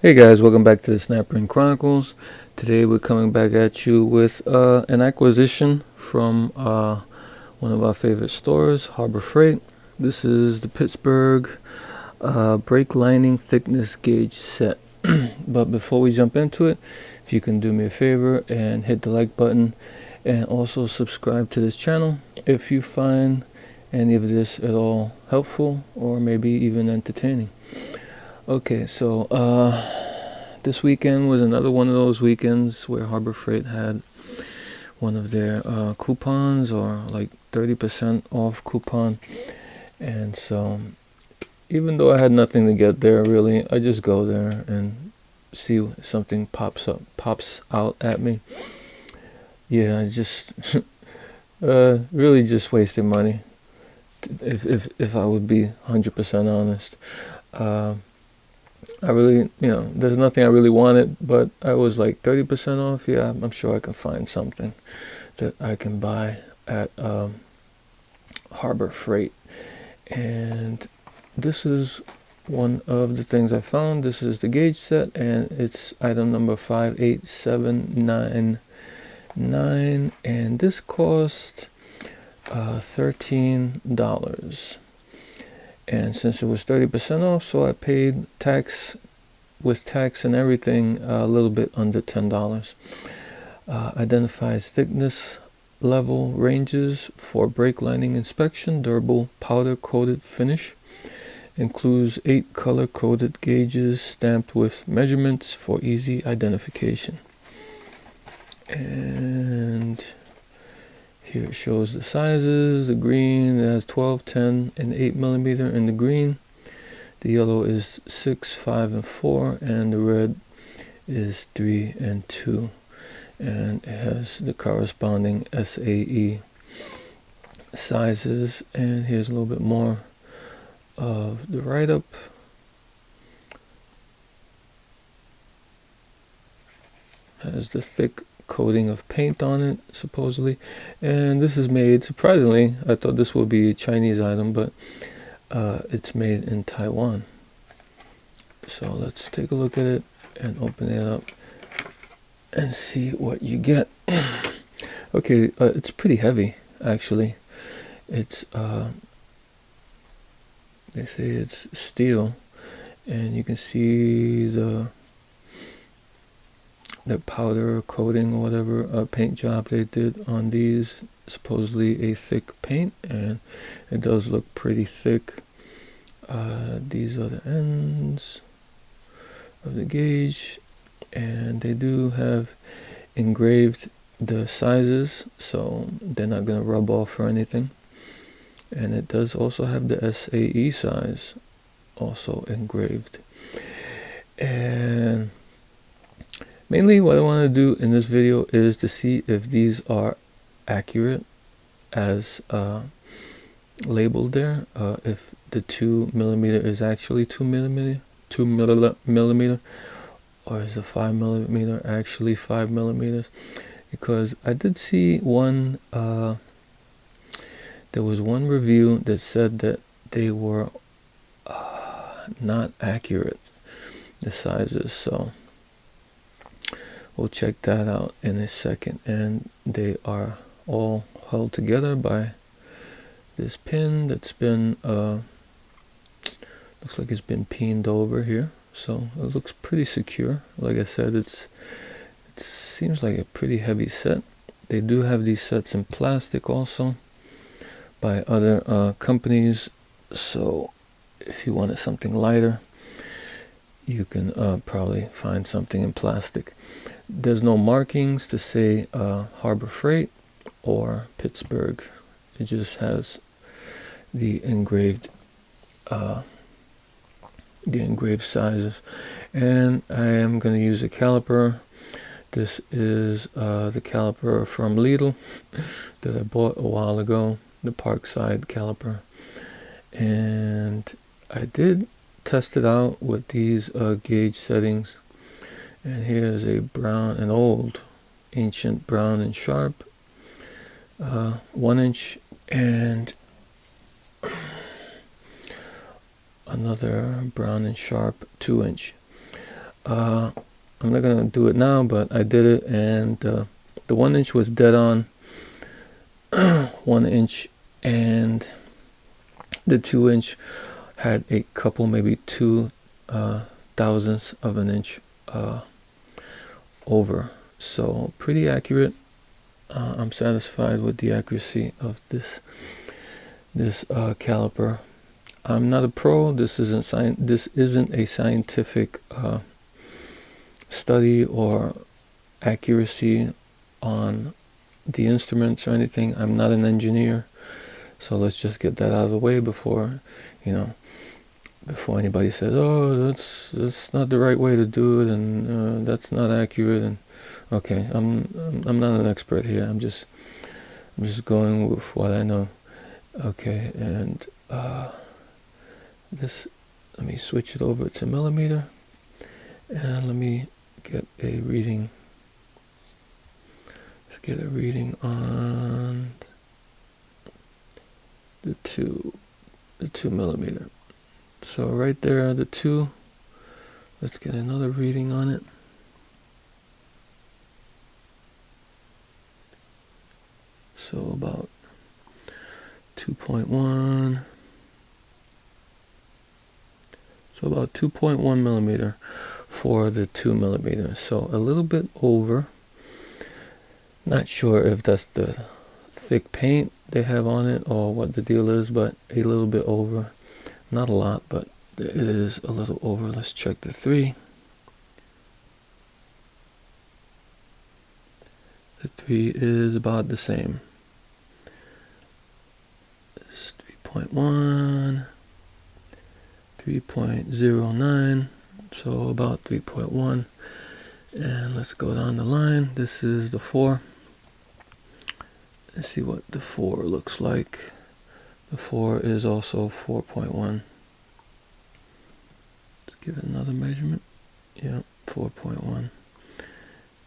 Hey guys, welcome back to the Snapring Chronicles. Today we're coming back at you with an acquisition from one of our favorite stores, Harbor Freight. This is the Pittsburgh brake lining thickness gauge set. But before we jump into it, if you can do me a favor and hit the like button and also subscribe to this channel if you find any of this at all helpful or maybe even entertaining. Okay, so this weekend was another one of those weekends where Harbor Freight had one of their coupons, or like 30% off coupon. And so even though I had nothing to get there really, I just go there and see if something pops out at me. Yeah, I just really just wasted money, if I would be 100% honest. I really, there's nothing I really wanted, but I was like 30% off. Yeah, I'm sure I can find something that I can buy at Harbor Freight. And this is one of the things I found. This is the gauge set, and it's item number 58799, and this cost $13. And since it was 30% off, so I paid tax, with tax and everything, a little bit under $10. Identifies thickness level ranges for brake lining inspection, durable powder coated finish. Includes 8 color coded gauges stamped with measurements for easy identification. And here it shows the sizes. The green has 12, 10, and 8 millimeter in the green. The yellow is 6, 5, and 4, and the red is 3 and 2. And it has the corresponding SAE sizes. And here's a little bit more of the write-up. Has the thick coating of paint on it, supposedly. And this is made, surprisingly, I thought this would be a Chinese item, but it's made in Taiwan. So let's take a look at it and open it up and see what you get. Okay, it's pretty heavy, actually. It's they say it's steel, and you can see the powder coating or whatever paint job they did on these. Supposedly a thick paint, and it does look pretty thick. These are the ends of the gauge, and they do have engraved the sizes, so they're not going to rub off or anything. And it does also have the SAE size also engraved. And mainly what I want to do in this video is to see if these are accurate as labeled there. If the 2 millimeter is actually 2 millimeter, or is the 5 millimeter actually 5 millimeters? Because I did see one, there was one review that said that they were not accurate, the sizes. So we'll check that out in a second. And they are all held together by this pin that's been looks like it's been pinned over here, so it looks pretty secure. Like I said, it seems like a pretty heavy set. They do have these sets in plastic also by other companies, so if you wanted something lighter, you can probably find something in plastic. There's no markings to say Harbor Freight or Pittsburgh. It just has the engraved sizes. And I am going to use a caliper. This is the caliper from Lidl that I bought a while ago, the Parkside caliper. And I did test it out with these gauge settings. And here's a brown, an old ancient brown and sharp 1 inch, and another brown and sharp 2 inch. I'm not gonna do it now, but I did it, and the 1 inch was dead on. 1 inch, and the 2 inch had a couple, maybe 2 thousandths of an inch over. So pretty accurate. I'm satisfied with the accuracy of this caliper. I'm not a pro. This isn't a scientific study or accuracy on the instruments or anything. I'm not an engineer, so let's just get that out of the way before anybody says, "Oh, that's not the right way to do it," and that's not accurate. And okay, I'm not an expert here. I'm just going with what I know. Okay, and let me switch it over to millimeter, and let me get a reading. Let's get a reading on the 2 millimeter. So right there, the 2. Let's get another reading on it. So about 2.1. So about 2.1 millimeter for the 2 millimeter. So a little bit over. Not sure if that's the thick paint they have on it or what the deal is, but a little bit over. Not a lot, but it is a little over. Let's check the 3. The 3 is about the same. It's 3.1, 3.09, so about 3.1. And let's go down the line. This is the 4. Let's see what the 4 looks like. The 4 is also 4.1. Let's give it another measurement. Yeah, 4.1.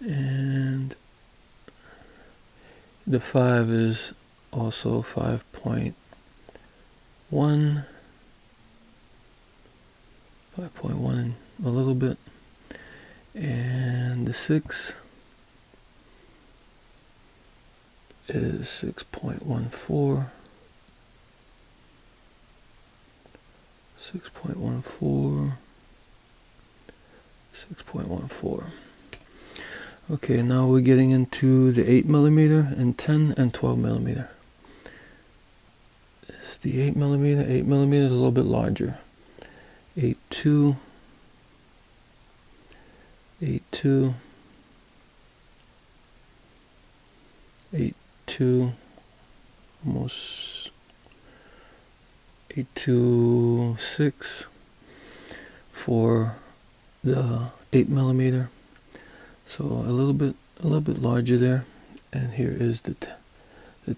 And the 5 is also 5.1. 5.1 and a little bit. And the 6 is 6.14. 6.14. 6.14. Okay, now we're getting into the 8 millimeter and 10 and 12 millimeter. It's the 8 millimeter. 8 millimeter is a little bit larger. 8.2. 8.2. 8.2. Almost 8.26 for the 8 millimeter. So a little bit larger there. And here is the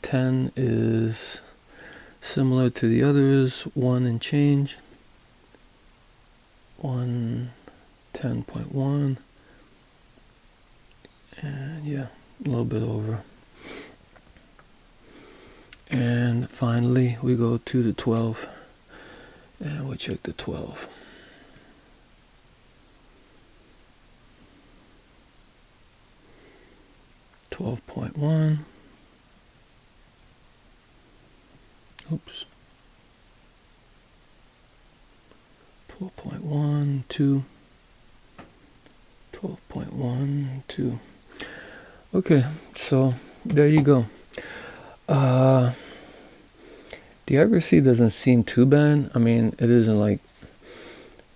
10 is similar to the others, 1 and change. 10.1. And yeah, a little bit over. And finally we go to the 12, and we'll check the 12. 12.1. Oops. 12.1, 2. 12.1, 2. Okay, so there you go. The accuracy doesn't seem too bad. I mean, it isn't like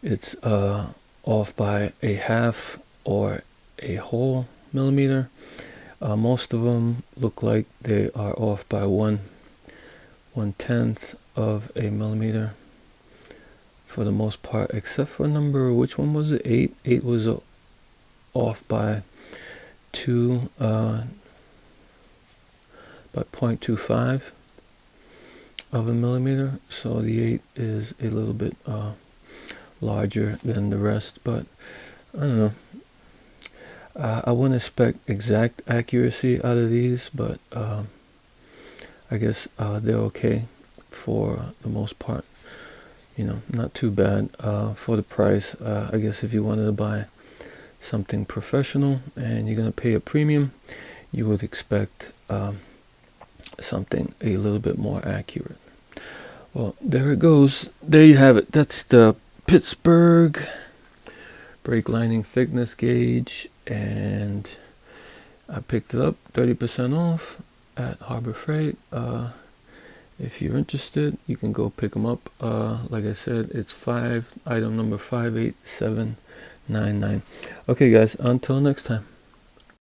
it's off by a half or a whole millimeter. Most of them look like they are off by 1/10 of a millimeter for the most part, except for number, which one was it? 8. 8 was off by 2 by 0.25 of a millimeter. So the 8 is a little bit larger than the rest, but I don't know. I wouldn't expect exact accuracy out of these, but I guess they're okay for the most part. You know, not too bad for the price. I guess if you wanted to buy something professional and you're going to pay a premium, you would expect something a little bit more accurate. Well, there it goes. There you have it. That's the Pittsburgh brake lining thickness gauge, and I picked it up 30% off at Harbor Freight. If you're interested, you can go pick them up. Like I said, it's item number 58799. Okay guys, until next time.